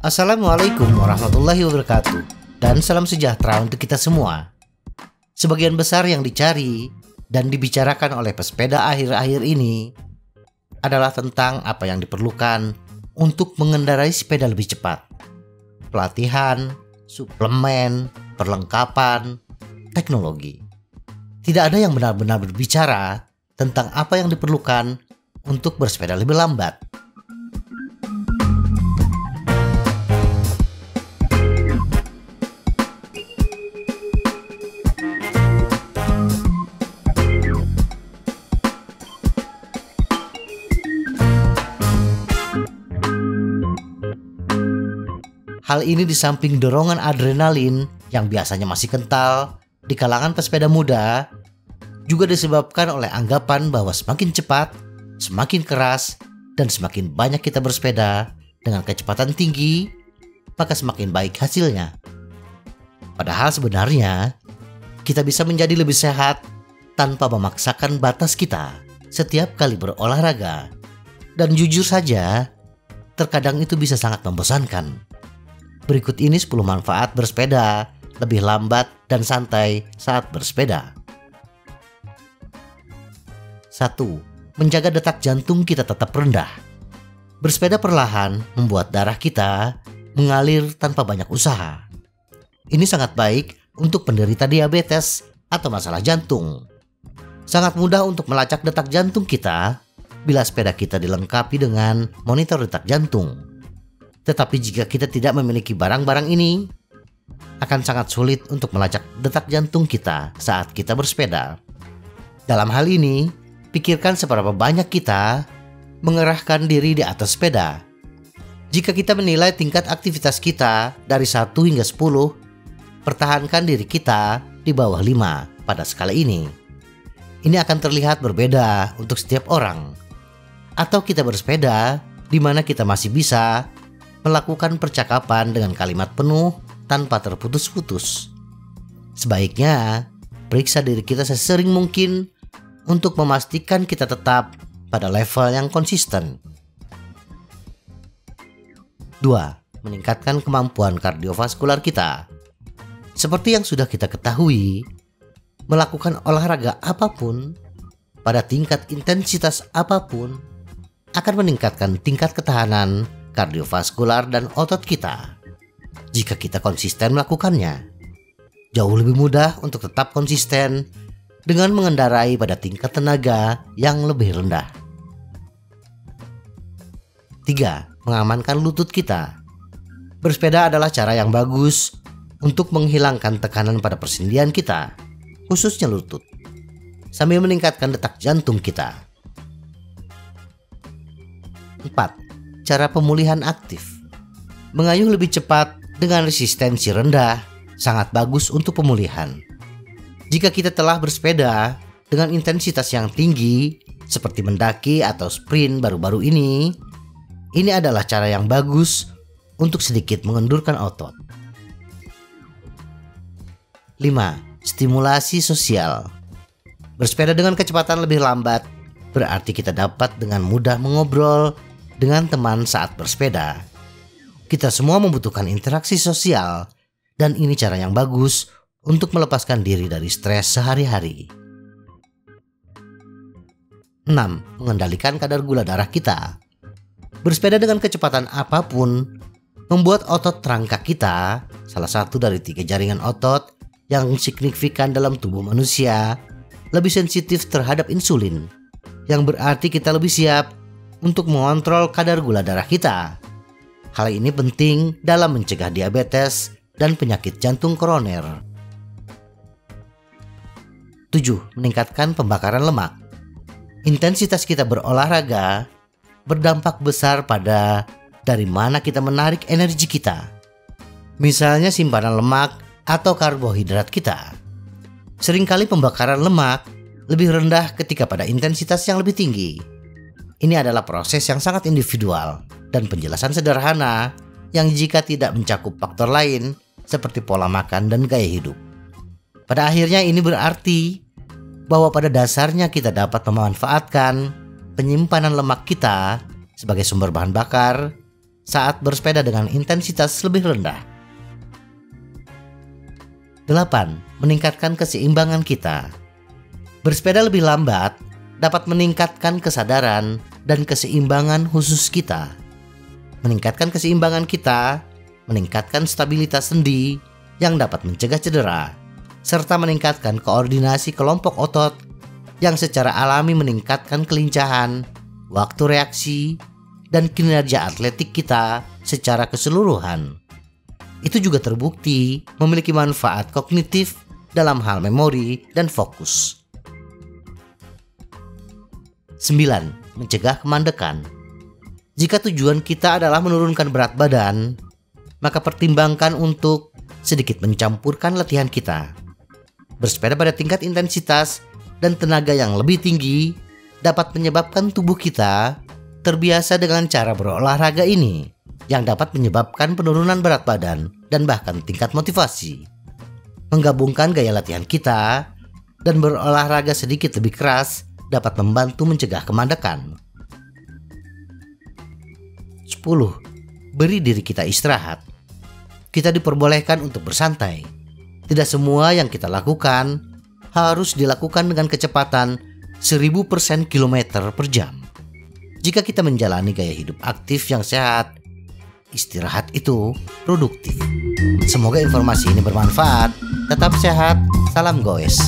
Assalamualaikum warahmatullahi wabarakatuh, dan salam sejahtera untuk kita semua. Sebagian besar yang dicari dan dibicarakan oleh pesepeda akhir-akhir ini adalah tentang apa yang diperlukan untuk mengendarai sepeda lebih cepat. Pelatihan, suplemen, perlengkapan, teknologi. Tidak ada yang benar-benar berbicara tentang apa yang diperlukan untuk bersepeda lebih lambat. Hal ini di samping dorongan adrenalin yang biasanya masih kental di kalangan pesepeda muda, juga disebabkan oleh anggapan bahwa semakin cepat, semakin keras, dan semakin banyak kita bersepeda dengan kecepatan tinggi, maka semakin baik hasilnya. Padahal sebenarnya, kita bisa menjadi lebih sehat tanpa memaksakan batas kita setiap kali berolahraga. Dan jujur saja, terkadang itu bisa sangat membosankan. Berikut ini 10 manfaat bersepeda lebih lambat dan santai saat bersepeda. 1. Menjaga detak jantung kita tetap rendah. Bersepeda perlahan membuat darah kita mengalir tanpa banyak usaha. Ini sangat baik untuk penderita diabetes atau masalah jantung. Sangat mudah untuk melacak detak jantung kita bila sepeda kita dilengkapi dengan monitor detak jantung. Tetapi jika kita tidak memiliki barang-barang ini, akan sangat sulit untuk melacak detak jantung kita saat kita bersepeda. Dalam hal ini, pikirkan seberapa banyak kita mengerahkan diri di atas sepeda. Jika kita menilai tingkat aktivitas kita dari 1 hingga 10, pertahankan diri kita di bawah 5 pada skala ini. Ini akan terlihat berbeda untuk setiap orang. Atau kita bersepeda di mana kita masih bisa melakukan percakapan dengan kalimat penuh tanpa terputus-putus. Sebaiknya periksa diri kita sesering mungkin untuk memastikan kita tetap pada level yang konsisten. 2. Meningkatkan kemampuan kardiovaskular kita. Seperti yang sudah kita ketahui, melakukan olahraga apapun pada tingkat intensitas apapun akan meningkatkan tingkat ketahanan kardiovaskular dan otot kita. Jika kita konsisten melakukannya, jauh lebih mudah untuk tetap konsisten dengan mengendarai pada tingkat tenaga yang lebih rendah. 3. Mengamankan lutut kita. Bersepeda adalah cara yang bagus untuk menghilangkan tekanan pada persendian kita, khususnya lutut, sambil meningkatkan detak jantung kita. 4. Cara pemulihan aktif. Mengayuh lebih cepat dengan resistensi rendah sangat bagus untuk pemulihan. Jika kita telah bersepeda dengan intensitas yang tinggi seperti mendaki atau sprint baru-baru ini adalah cara yang bagus untuk sedikit mengendurkan otot. 5. Stimulasi sosial. Bersepeda dengan kecepatan lebih lambat berarti kita dapat dengan mudah mengobrol dengan teman saat bersepeda. Kita semua membutuhkan interaksi sosial, dan ini cara yang bagus untuk melepaskan diri dari stres sehari-hari. 6. Mengendalikan kadar gula darah kita. Bersepeda dengan kecepatan apapun membuat otot rangka kita, salah satu dari 3 jaringan otot yang signifikan dalam tubuh manusia, lebih sensitif terhadap insulin, yang berarti kita lebih siap untuk mengontrol kadar gula darah kita. Hal ini penting dalam mencegah diabetes dan penyakit jantung koroner. 7. Meningkatkan pembakaran lemak. Intensitas kita berolahraga berdampak besar pada dari mana kita menarik energi kita. Misalnya simpanan lemak atau karbohidrat kita. Seringkali pembakaran lemak lebih rendah ketika pada intensitas yang lebih tinggi. Ini adalah proses yang sangat individual dan penjelasan sederhana yang jika tidak mencakup faktor lain seperti pola makan dan gaya hidup. Pada akhirnya ini berarti bahwa pada dasarnya kita dapat memanfaatkan penyimpanan lemak kita sebagai sumber bahan bakar saat bersepeda dengan intensitas lebih rendah. 8. Meningkatkan keseimbangan kita. Bersepeda lebih lambat dapat meningkatkan kesadaran dan keseimbangan khusus kita. Meningkatkan keseimbangan kita, meningkatkan stabilitas sendi yang dapat mencegah cedera, serta meningkatkan koordinasi kelompok otot yang secara alami meningkatkan kelincahan, waktu reaksi, dan kinerja atletik kita secara keseluruhan. Itu juga terbukti memiliki manfaat kognitif dalam hal memori dan fokus. 9. Mencegah kemandekan. Jika tujuan kita adalah menurunkan berat badan, maka pertimbangkan untuk sedikit mencampurkan latihan kita. Bersepeda pada tingkat intensitas dan tenaga yang lebih tinggi dapat menyebabkan tubuh kita terbiasa dengan cara berolahraga ini, yang dapat menyebabkan penurunan berat badan dan bahkan tingkat motivasi. Menggabungkan gaya latihan kita dan berolahraga sedikit lebih keras dapat membantu mencegah kemandekan. 10. Beri diri kita istirahat. Kita diperbolehkan untuk bersantai. Tidak semua yang kita lakukan harus dilakukan dengan kecepatan 1000% km per jam. Jika kita menjalani gaya hidup aktif yang sehat, istirahat itu produktif. Semoga informasi ini bermanfaat. Tetap sehat, salam goes.